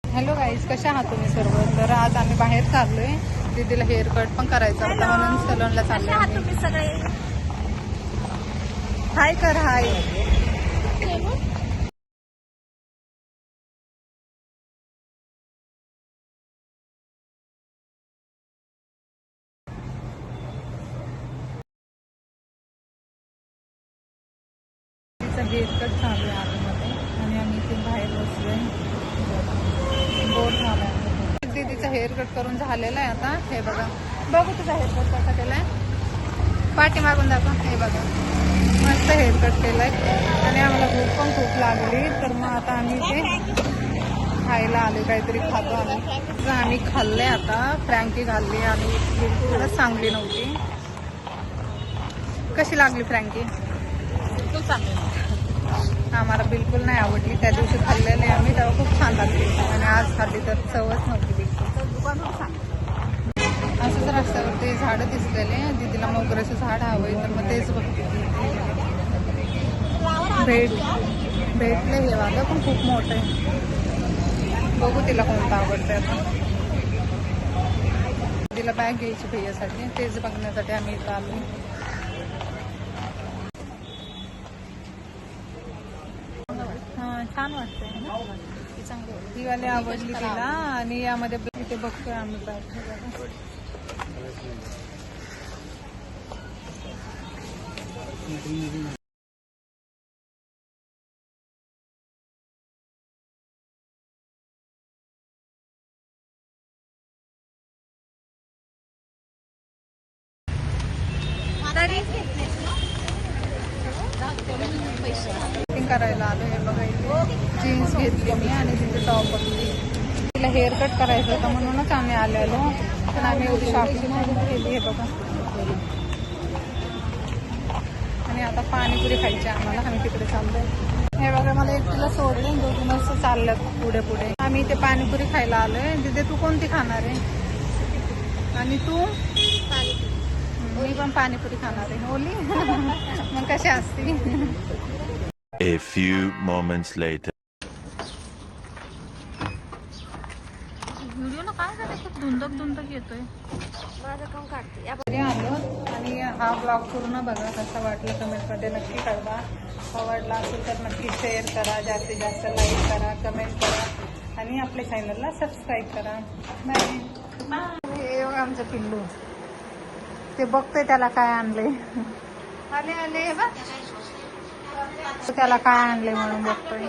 Hello guys, कशा आहात तुम्ही सर्व? तर आज आम्ही बाहेर चाललोय. दीदीला हेअर कट पण करायचा होता म्हणून सलूनला चाललोय आम्ही. हाय कर, हाय. तिचा हेअर कट चालू आहे आतमध्ये आणि आम्ही इथे बाहेर बसलोय. बोर झालाय. दीदीचा हेअर कट करून झालेला आहे आता. हे बघा, बघू तुझा हेअर कट कसा केलाय. पाठी मागून दाखव. हे बघा, मस्त हेअर कट केलाय आणि आम्हाला भूक पण खूप लागली. तर मग आता आम्ही इथे खायला आले, काहीतरी खातो आम्ही. आम्ही खाल्ले आता. फ्रँकी खाल्ली आणि बिलकुलच चांगली नव्हती. कशी लागली फ्रँकी? बिलकुल चांगली नव्हती, आम्हाला बिलकुल नाही आवडली. त्या दिवशी खाल्लेले आम्ही तेव्हा खूप छान लागली आणि आज खाल्ली तर चवच नव्हती बिलकुल. असंच रस्त्यावरती झाडं दिसलेले. दीदीला मोगऱ्याचं झाड हवंय तर मग तेच बघते. भेटले हे वालं पण खूप मोठं आहे. बघू तिला कोणतं आवडतंय आता. तिला बॅग घ्यायची भैयासाठी, तेच बघण्यासाठी आम्ही इथं आलो. हां, छान वाटतंय ना. ही वाली आवडली तिला आणि यामध्ये इथे बघतोय आम्ही बॅग. करायला आलो. हे बघा, जीन्स घेतली मी आणि तिथे टॉप बघली. तिला हेअर कट करायचं होतं म्हणूनच आम्ही आलेलो. पण आम्ही एवढी शॉपिंग केली. हे बघा, आणि आता पाणीपुरी खायची आम्हाला. आम्ही तिकडे चाललोय. हे बघा, मला एकटीला सोडले, दोघी मस्त चाललं पुढे पुढे. आम्ही इथे पाणीपुरी खायला आलोय. तिथे तू कोणती खाणार आहे? आणि तू? मी पण पाणीपुरी खाणार आहे. ओली. मग कशी असती? A few moments later. व्हिडिओला काय झालं? खूप धुंदक येतोय. माझं काम काढते. आलो आणि हा ब्लॉग पूर्ण बघा. कसा वाटला कमेंटमध्ये नक्की कळवा. आवडला असेल तर नक्की शेअर करा, जास्तीत जास्त लाईक करा, कमेंट करा आणि आपल्या चॅनलला सबस्क्राईब करा. बाय. हे बघा आमचं पिल्लू, ते बघतोय त्याला काय आणले. आले बघ, त्याला काय आणले म्हणून बघतोय.